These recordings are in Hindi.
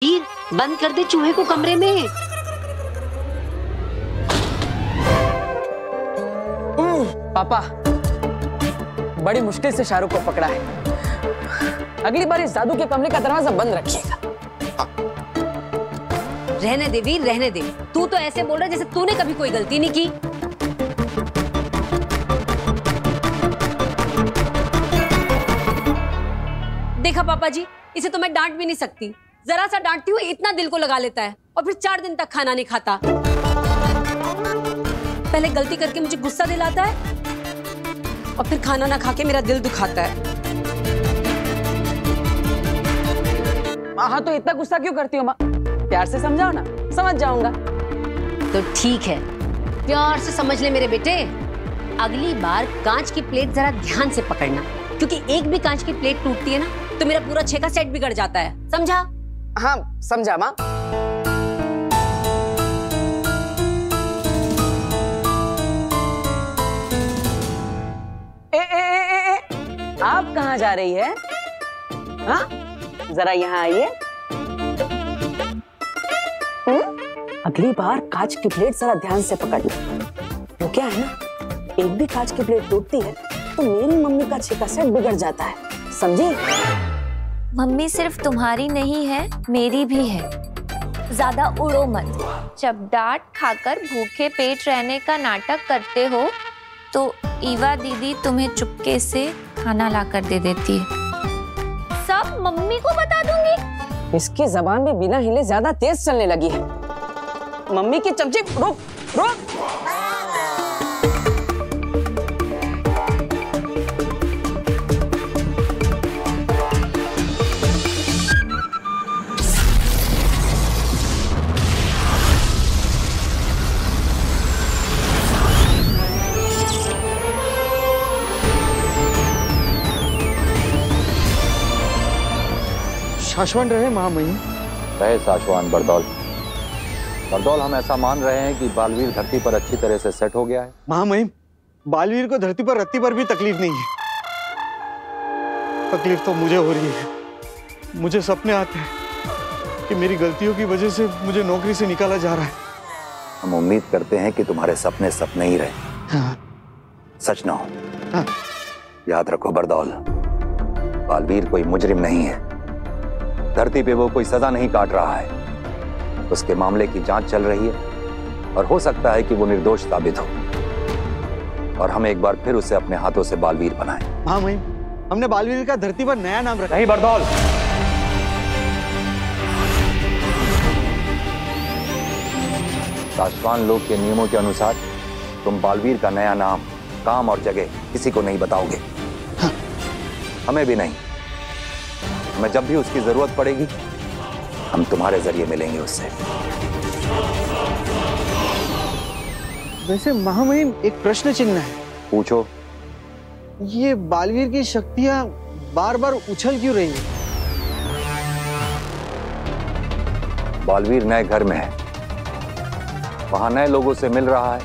वीर, बंद कर दे चूहे को कमरे में। पापा, बड़ी मुश्किल से शाहरुख को पकड़ा है। अगली बार इस जादू के कमरे का दरवाजा बंद रखिएगा। रहने दे वीर, रहने दे। तू तो ऐसे बोल रहा है जैसे तूने कभी कोई गलती नहीं की। देखा पापा जी, इसे तो मैं डांट भी नहीं सकती। जरा सा डांटती हूँ इतना दिल को लगा लेता है और फिर 4 दिन तक खाना नहीं खाता। पहले गलती करके मुझे गुस्सा दिलाता है और फिर खाना ना खा के मेरा दिल दुखाता है। हाँ, तो इतना गुस्सा क्यों करती हो माँ? प्यार से समझाओ ना, समझ जाऊंगा। तो ठीक है, प्यार से समझ ले मेरे बेटे। अगली बार कांच की प्लेट जरा ध्यान से पकड़ना, क्योंकि एक भी कांच की प्लेट टूटती है ना तो मेरा पूरा 6 का सेट बिगड़ जाता है। समझा? हाँ, समझा माँ। आप कहाँ जा रही है? हाँ, जरा यहाँ आइए। अगली बार कांच की प्लेट जरा ध्यान से पकड़ना। वो क्या है ना, एक भी कांच की प्लेट टूटती है तो मेरी मम्मी का 6 का सेट बिगड़ जाता है, समझी? मम्मी सिर्फ तुम्हारी नहीं है, मेरी भी है। ज्यादा उड़ो मत। जब डांट खाकर भूखे पेट रहने का नाटक करते हो तो ईवा दीदी तुम्हें चुपके से खाना ला कर दे देती है। सब मम्मी को बता दूंगी। इसकी जबान भी बिना हिले ज्यादा तेज चलने लगी है। मम्मी की चमची, रुक रुक। शाश्वत रहे महामहिम। रहे शाश्वत बरदौल। बरदौल, हम ऐसा मान रहे हैं कि बालवीर धरती पर अच्छी तरह से सेट हो गया है। महामहिम, बालवीर को धरती पर रत्ती पर भी तकलीफ नहीं है। तकलीफ तो मुझे हो रही है। मुझे सपने आते हैं कि मेरी गलतियों की वजह से मुझे नौकरी से निकाला जा रहा है। हम उम्मीद करते हैं कि तुम्हारे सपने सपने ही रहे, हाँ। सच ना हो। हाँ। याद रखो बरदौल, बालवीर कोई मुजरिम नहीं है। धरती पे वो कोई सजा नहीं काट रहा है। उसके मामले की जांच चल रही है और हो सकता है कि वो निर्दोष साबित हो और हम एक बार फिर उसे अपने हाथों से बालवीर बनाएं। महामहिम, हमने बालवीर का धरती पर नया नाम रखा। नहीं बरदौल, शाश्वत लोक के नियमों के अनुसार तुम बालवीर का नया नाम, काम और जगह किसी को नहीं बताओगे। हाँ। हमें भी नहीं। हमें जब भी उसकी जरूरत पड़ेगी हम तुम्हारे जरिए मिलेंगे उससे। वैसे महामहिम, एक प्रश्न चिन्ह है। पूछो। ये बालवीर की शक्तियां बार बार उछल क्यों रही है? बालवीर नए घर में है, वहां नए लोगों से मिल रहा है,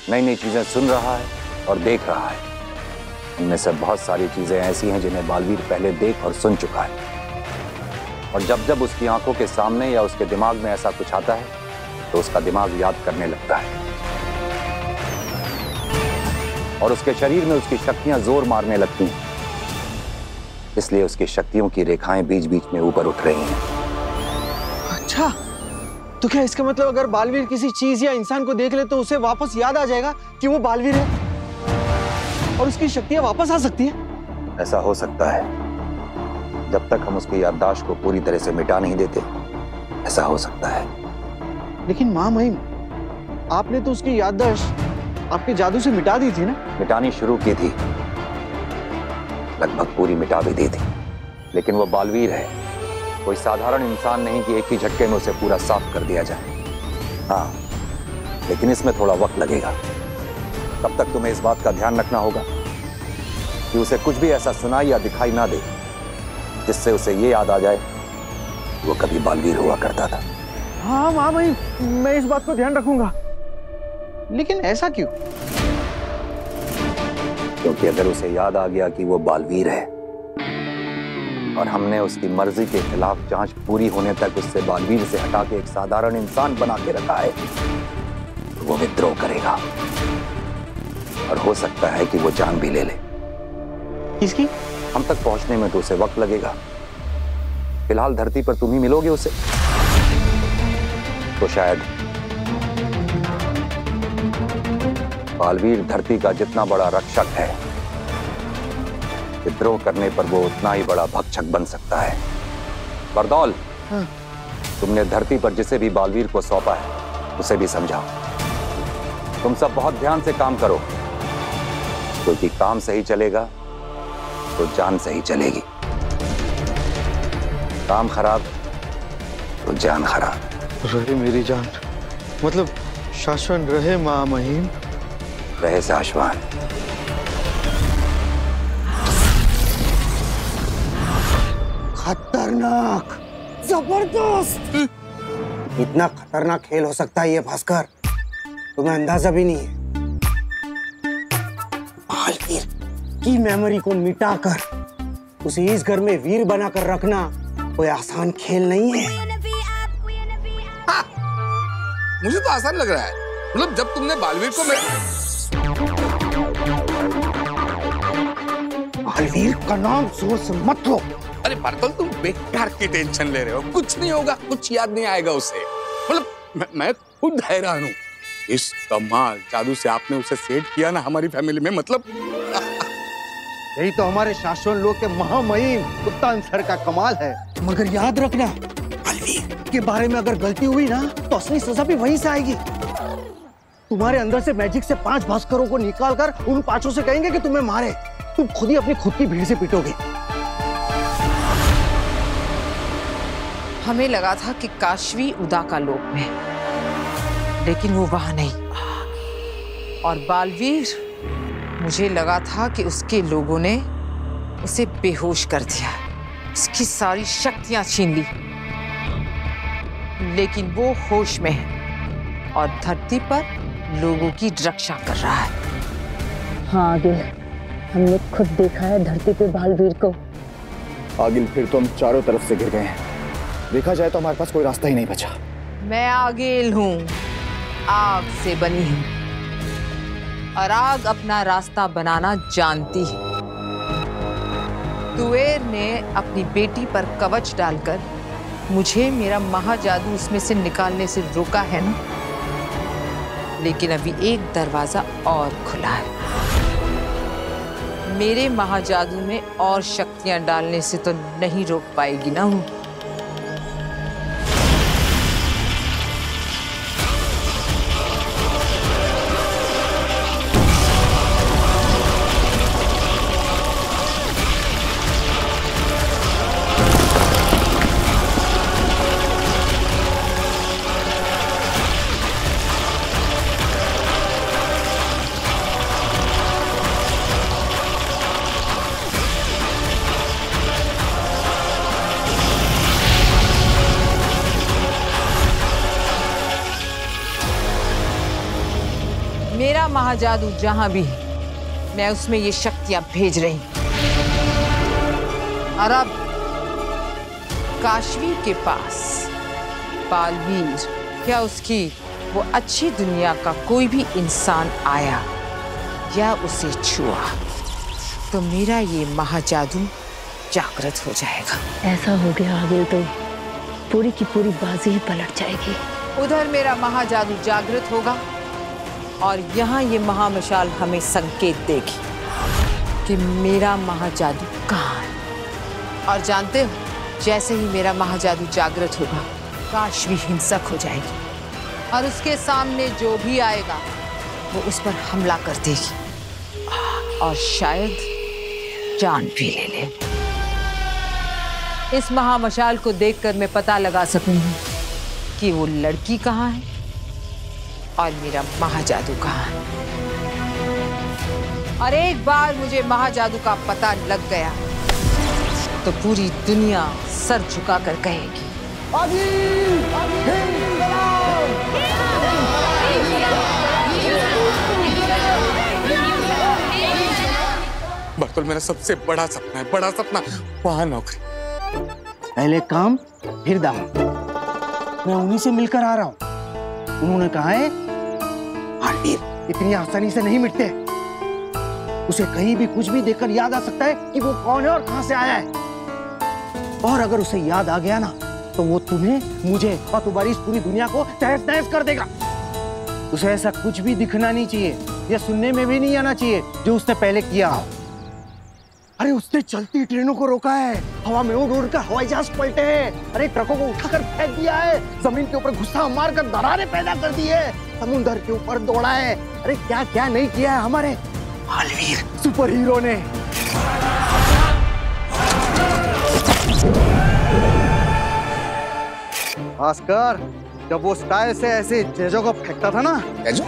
नई नई चीजें सुन रहा है और देख रहा है। इनमें से बहुत सारी चीजें ऐसी हैं जिन्हें बालवीर पहले देख और सुन चुका है, और जब जब उसकी आंखों के सामने या उसके दिमाग में ऐसा कुछ आता है तो उसका दिमाग याद करने लगता है और उसके शरीर में उसकी शक्तियां जोर मारने लगती हैं। इसलिए उसकी शक्तियों की रेखाएं बीच बीच में ऊपर उठ रही हैं। अच्छा, तो क्या इसका मतलब अगर बालवीर किसी चीज या इंसान को देख ले तो उसे वापस याद आ जाएगा कि वो बालवीर है और उसकी शक्तियां वापस आ सकती है? ऐसा हो सकता है, जब तक हम उसकी याददाश्त को पूरी तरह से मिटा नहीं देते ऐसा हो सकता है। लेकिन महामहिम, आपने तो उसकी याददाश्त आपके जादू से मिटा दी थी ना? मिटानी शुरू की थी, लगभग पूरी मिटा भी दी थी, लेकिन वो बालवीर है, कोई साधारण इंसान नहीं कि एक ही झटके में उसे पूरा साफ कर दिया जाए। हाँ, लेकिन इसमें थोड़ा वक्त लगेगा। तब तक तुम्हें इस बात का ध्यान रखना होगा कि उसे कुछ भी ऐसा सुनाई या दिखाई ना दे जिससे उसे ये याद आ जाए वो कभी बालवीर हुआ करता था। हाँ महामहिम, मैं इस बात को ध्यान रखूंगा। लेकिन ऐसा क्यों? क्योंकि अगर उसे याद आ गया कि वो बालवीर है और हमने उसकी मर्जी के खिलाफ जांच पूरी होने तक उससे बालवीर से हटा के एक साधारण इंसान बना के रखा है। तो वो विद्रोह करेगा और हो सकता है कि वो जान भी ले ले। किसकी? हम तक पहुंचने में तो उसे वक्त लगेगा। फिलहाल धरती पर तुम ही मिलोगे उसे। तो शायद बालवीर धरती का जितना बड़ा रक्षक है, विद्रोह करने पर वो उतना ही बड़ा भक्षक बन सकता है। बरदौल, तुमने धरती पर जिसे भी बालवीर को सौंपा है उसे भी समझाओ। तुम सब बहुत ध्यान से काम करो, क्योंकि काम सही चलेगा तो जान सही चलेगी। काम खराब तो जान खराब। रहे मेरी जान, मतलब शाश्वत रहे महामहिम। रहे शाश्वत। खतरनाक, जबरदस्त। इतना खतरनाक खेल हो सकता है ये भास्कर, तुम्हें अंदाजा भी नहीं है। बालवीर की मेमोरी को मिटाकर उसे इस घर में वीर बनाकर रखना कोई आसान खेल नहीं है। हाँ, मुझे तो आसान लग रहा है। मतलब जब तुमने बालवीर को बालवीर का नाम जोर से मत लो। अरे बरतौल, तुम बेकार की टेंशन ले रहे हो। कुछ नहीं होगा, कुछ याद नहीं आएगा उसे। मतलब मैं खुद हैरान हूँ। इस कमाल जादू से आपने उसे सेट किया ना हमारी फैमिली में। मतलब यही तो हमारे शाश्वत लोग के महामहिम कुत्तान सर का कमाल है। मगर याद रखना, बालवीर के बारे में अगर गलती हुई ना तो असली सजा भी वहीं से आएगी। तुम्हारे अंदर से मैजिक से 5 भास्करों को निकालकर उन 5 से कहेंगे कि तुम्हें मारे। तुम खुद ही अपनी खुद की भीड़ से पिटोगे। हमें लगा था कि काशवी उदा का लोक में, लेकिन वो वहां नहीं। और बालवीर, मुझे लगा था कि उसके लोगों ने उसे बेहोश कर दिया, उसकी सारी शक्तियां छीन ली, लेकिन वो होश में है और धरती पर लोगों की रक्षा कर रहा है। हाँ आगिल, हमने खुद देखा है धरती पे बालवीर को। आगिल, फिर तो हम चारों तरफ से घिर गए हैं। देखा जाए तो हमारे पास कोई रास्ता ही नहीं बचा। मैं आगिल हूँ, आग से बनी हूँ और आग अपना रास्ता बनाना जानती है। तुएर ने अपनी बेटी पर कवच डालकर मुझे मेरा महाजादू उसमें से निकालने से रोका है ना, लेकिन अभी एक दरवाजा और खुला है। मेरे महाजादू में और शक्तियां डालने से तो नहीं रोक पाएगी ना वो। मेरा महाजादू जहां भी है, मैं उसमें ये शक्तियां भेज रही हूं। और अब काशवी के पास बालवीर, क्या उसकी वो अच्छी दुनिया का कोई भी इंसान आया या उसे छुआ तो मेरा ये महाजादू जागृत हो जाएगा। ऐसा हो गया आगिल तो पूरी की पूरी बाजी ही पलट जाएगी। उधर मेरा महाजादू जागृत होगा और यहाँ ये महामशाल हमें संकेत देगी कि मेरा महाजादू कहाँ है। और जानते हो, जैसे ही मेरा महाजादू जागृत होगा, काशवी हिंसक हो जाएगी और उसके सामने जो भी आएगा वो उस पर हमला कर देगी और शायद जान भी ले ले। इस महामशाल को देखकर मैं पता लगा सकूंगी कि वो लड़की कहाँ है और मेरा महाजादू कहाँ है। और एक बार मुझे महाजादू का पता लग गया तो पूरी दुनिया सर झुकाकर कहेगी, बरतौल, मेरा सबसे बड़ा सपना है, बड़ा सपना, वहां नौकरी। पहले काम फिर दाम। मैं उन्हीं से मिलकर आ रहा हूँ। उन्होंने कहा है बालवीर इतनी आसानी से नहीं मिटते। उसे कहीं भी कुछ भी देखकर याद आ सकता है कि वो कौन है और कहां से आया है। और अगर उसे याद आ गया ना तो वो तुम्हें, मुझे और तुम्हारी इस पूरी दुनिया को तहस नहस कर देगा। उसे ऐसा कुछ भी दिखना नहीं चाहिए या सुनने में भी नहीं आना चाहिए जो उसने पहले किया। अरे उसने चलती ट्रेनों को रोका है, हवा में उड़ उड़ कर हवाई जहाज पलटे हैं, अरे ट्रकों को उठाकर फेंक दिया है, जमीन के ऊपर घुसा मारकर दरारें पैदा कर दी है, समुद्र के ऊपर दौड़ा है। अरे क्या क्या नहीं किया है हमारे बालवीर सुपर हीरो ने। भास्कर, जब वो स्टाइल से ऐसे जेजो को फेंकता था ना। जेजो?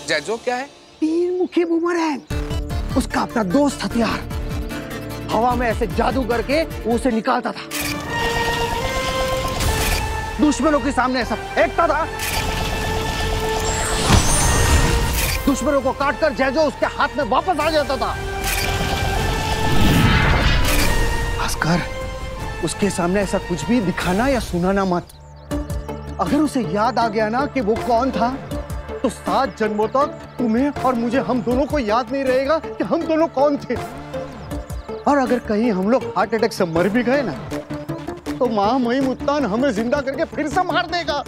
जेजो क्या है? 3 मुखी बूमरैंग, उसका अपना दोस्त हथियार। हवा में ऐसे जादू करके वो उसे निकालता था, दुश्मनों के सामने ऐसा फेंकता था, दुश्मनों को काटकर जेजो उसके हाथ में वापस आ जाता था। भास्कर, उसके सामने ऐसा कुछ भी दिखाना या सुनाना मत। अगर उसे याद आ गया ना कि वो कौन था तो 7 जन्मों तक तुम्हें और मुझे, हम दोनों को याद नहीं रहेगा कि हम दोनों कौन थे। और अगर कहीं हम लोग हार्ट अटैक से मर भी गए ना तो मां मई मुत्तान हमें जिंदा करके फिर से मार देगा।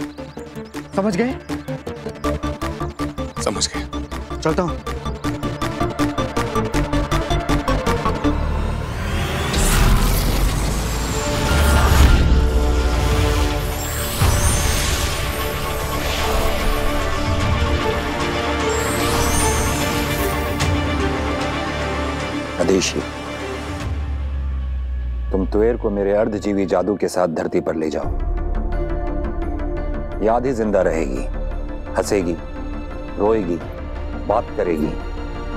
समझ गए? समझ गए। चलता हूं। आदेशी, तुम तुएर को मेरे अर्धजीवी जादू के साथ धरती पर ले जाओ। याद ही जिंदा रहेगी, हंसेगी, रोएगी, बात करेगी,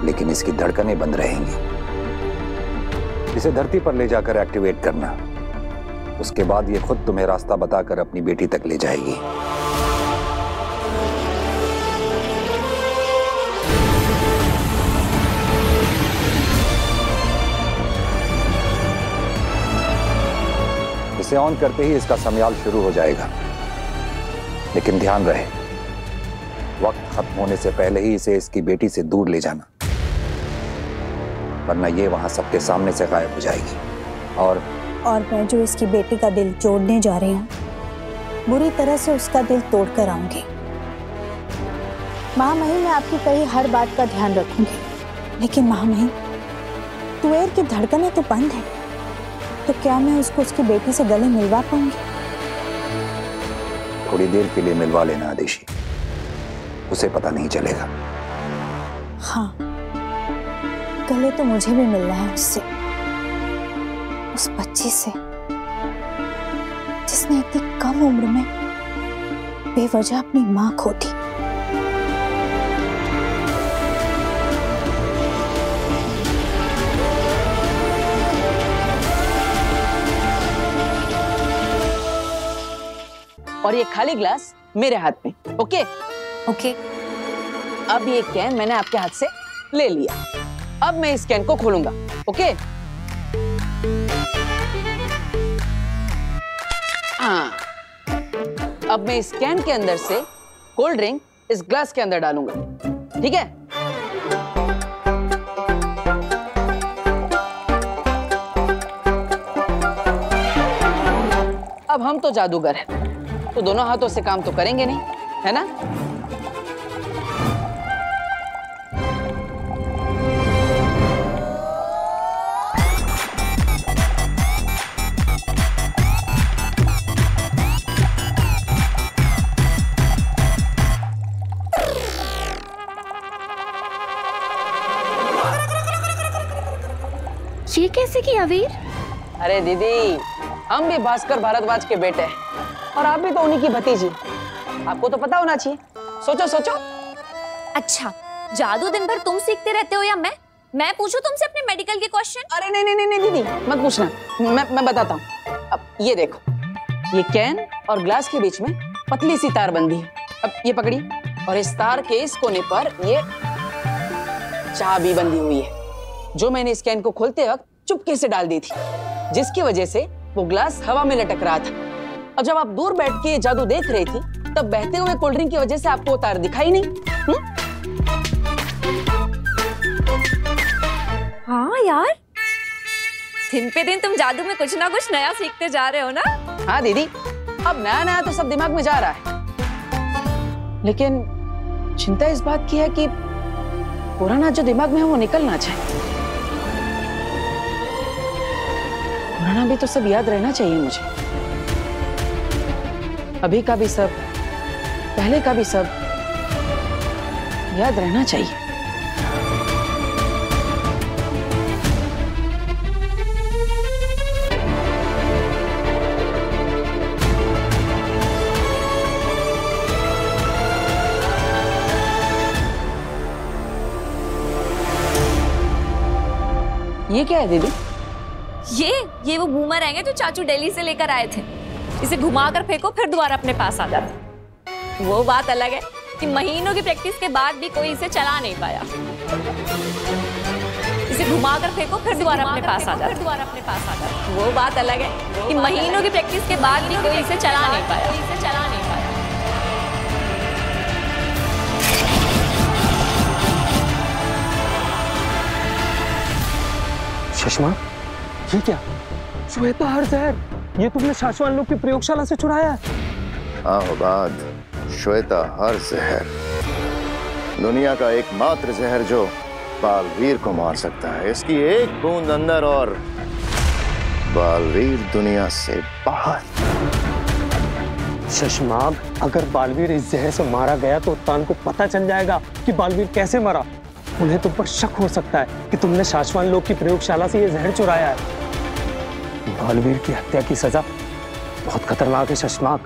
लेकिन इसकी धड़कनें बंद रहेंगी। इसे धरती पर ले जाकर एक्टिवेट करना। उसके बाद ये खुद तुम्हें रास्ता बताकर अपनी बेटी तक ले जाएगी। इसे ऑन करते ही इसका समयाल शुरू हो जाएगा, लेकिन ध्यान रहे वक्त खत्म होने से पहले ही इसे इसकी बेटी से दूर ले जाना, वरना ये वहां सबके सामने से गायब हो जाएगी। और मैं जो इसकी बेटी का दिल जोड़ने जा रही हूँ, बुरी तरह से उसका दिल तोड़ कर आऊंगी। महामहिम, मैं आपकी कही हर बात का ध्यान रखूंगी, लेकिन महामहिम, तुएर की धड़कनें तो बंद है, तो क्या मैं उसको उसकी बेटी से गले मिलवा पाऊंगी? थोड़ी देर के लिए मिलवा लेना आदेशी, उसे पता नहीं चलेगा। हाँ, गले तो मुझे भी मिलना है उससे, उस बच्ची से जिसने इतनी कम उम्र में बेवजह अपनी मां खो दी। और ये खाली ग्लास मेरे हाथ में। ओके? ओके। अब ये कैन मैंने आपके हाथ से ले लिया। अब मैं इस कैन को खोलूंगा। ओके? हाँ, अब मैं इस कैन के अंदर से कोल्ड ड्रिंक इस ग्लास के अंदर डालूंगा। ठीक है? अब हम तो जादूगर हैं, तो दोनों हाथों से काम तो करेंगे नहीं, है ना? ये कैसे किया वीर? अरे दीदी, हम भी भास्कर भारद्वाज के बेटे हैं और आप भी तो उन्हीं की भतीजी। आपको तो पता होना चाहिए। सोचो सोचो। अच्छा, जादू दिन भर तुम सीखते रहते हो या मैं पूछूं तुमसे अपने मेडिकल के क्वेश्चन? अरे नहीं नहीं नहीं दीदी, मत पूछना, मैं बताता हूँ। अब ये देखो, ये कैन और ग्लास के बीच में पतली सी तार बंधी है। अब ये पकड़ी, और इस तार के इस कोने पर ये चाबी बंधी हुई है, जो मैंने इस कैन को खोलते वक्त चुपके से डाल दी थी, जिसकी वजह से वो ग्लास हवा में लटक रहा था और जब आप दूर बैठ के जादू देख रही थी तब बहते हुए कोल्ड ड्रिंक की वजह से आपको तार दिखाई नहीं। हाँ यार, दिन पे दिन तुम जादू में कुछ ना कुछ नया सीखते जा रहे हो ना। हाँ दीदी, अब नया नया तो सब दिमाग में जा रहा है, लेकिन चिंता इस बात की है कि पुराना जो दिमाग में है वो निकल ना जाए। पुराना भी तो सब याद रहना चाहिए मुझे, अभी का भी सब, पहले का भी सब याद रहना चाहिए। ये क्या है दीदी? ये वो बूमरैंग है जो चाचू दिल्ली से लेकर आए थे। इसे घुमाकर फेंको फिर दोबारा अपने पास आ जाता। वो बात अलग है कि महीनों की प्रैक्टिस के बाद भी कोई इसे चला नहीं पाया। इसे घुमाकर फेंको फिर दोबारा अपने पास आ जाता। वो बात अलग है कि महीनों की प्रैक्टिस के बाद भी कोई इसे चला नहीं पाया। सुषमा, ये क्या? श्वेता हर जहर, ये तुमने शाश्वान लोग की प्रयोगशाला से चुराया है? आबाद, श्वेता हर जहर दुनिया का एकमात्र जहर जो बालवीर को मार सकता है। इसकी एक बूंद अंदर और बालवीर दुनिया से बाहर। सुषमा, अगर बालवीर इस जहर से मारा गया तो उत्तान को पता चल जाएगा कि बालवीर कैसे मरा। उन्हें तुम पर शक हो सकता है कि तुमने शाश्वान लोग की प्रयोगशाला से ये जहर चुराया है। बालवीर की हत्या की सजा बहुत खतरनाक है शशमाक।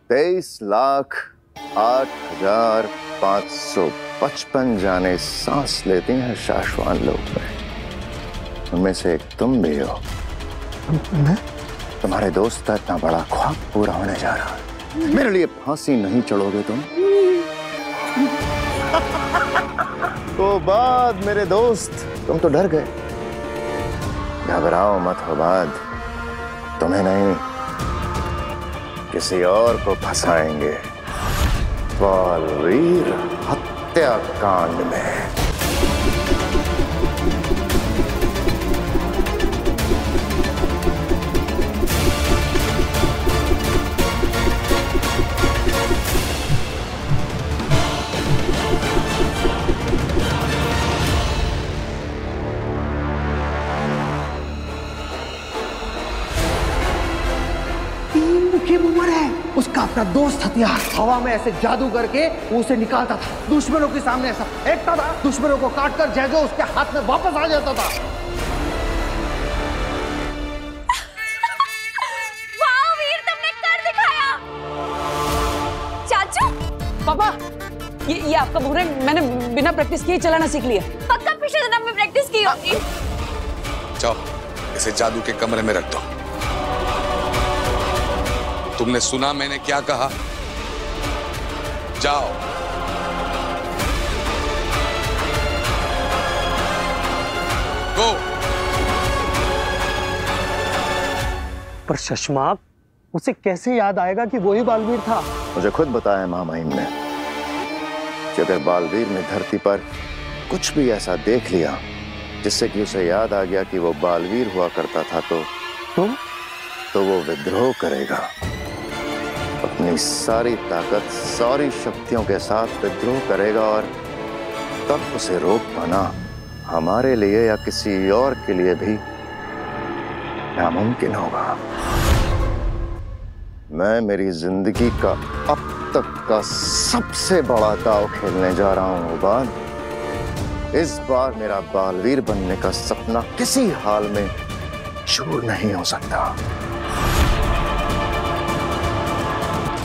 23,08,555 जाने सांस लेती हैं शाश्वान लोग में, उनमें से एक तुम भी हो। तुम्हारे दोस्त का इतना बड़ा ख्वाब पूरा होने जा रहा है। मेरे लिए फांसी नहीं चढ़ोगे तुम? तो बाद मेरे दोस्त, तुम तो डर गए। घबराओ मत हो बाद, तुम्हें नहीं किसी और को फंसाएंगे बालवीर हत्याकांड में। उसका अपना दोस्त हथियार हवा में ऐसे जादू करके वो उसे निकालता था, दुश्मनों के सामने ऐसा फेंकता था, दुश्मनों को काटकर जैसे उसके हाथ में वापस आ जाता था। वाह वीर, तुमने कर दिखाया। चाचू, पापा, ये आपका बुमरैंग मैंने बिना प्रैक्टिस किए चलाना सीख लिया। पक्का पिछले जन्म में प्रैक्टिस की होगी। जाओ, इसे जादू के कमरे में रख दो। तुमने सुना मैंने क्या कहा? जाओ। गो। पर शशमाक, उसे कैसे याद आएगा कि वही बालवीर था? मुझे खुद बताया महामहिम ने कि अगर बालवीर ने धरती पर कुछ भी ऐसा देख लिया जिससे कि उसे याद आ गया कि वो बालवीर हुआ करता था तो वो विद्रोह करेगा। अपनी सारी ताकत, सारी शक्तियों के साथ विद्रोह करेगा और तब उसे रोक पाना हमारे लिए या किसी और के लिए भी नामुमकिन होगा। मैं मेरी जिंदगी का अब तक का सबसे बड़ा दांव खेलने जा रहा हूं उबाद। इस बार मेरा बालवीर बनने का सपना किसी हाल में चूर नहीं हो सकता।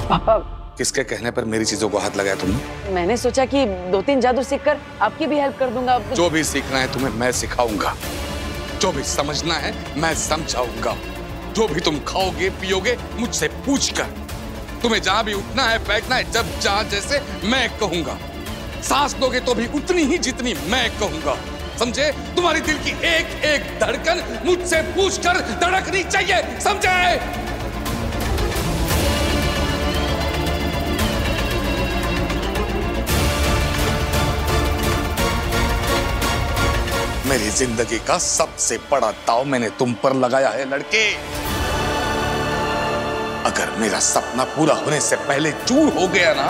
पापा, किसके कहने पर मेरी चीजों को हाथ लगाया तुमने? मैंने सोचा कि 2-3 जादू सीखकर आपकी भी हेल्प कर दूंगा। जो भी सीखना है तुम्हें मैं सिखाऊंगा, जो भी समझना है मैं समझाऊंगा। जो भी तुम खाओगे पियोगे मुझसे पूछकर। तुम्हें जहां भी उठना है बैठना है जब जहां जैसे मैं कहूंगा। सांस लोगे तो भी उतनी ही जितनी मैं कहूंगा। समझे? तुम्हारी दिल की एक एक धड़कन मुझसे पूछकर धड़कनी चाहिए, समझे? मेरी जिंदगी का सबसे बड़ा दाव मैंने तुम पर लगाया है लड़के। अगर मेरा सपना पूरा होने से पहले चूर हो गया ना,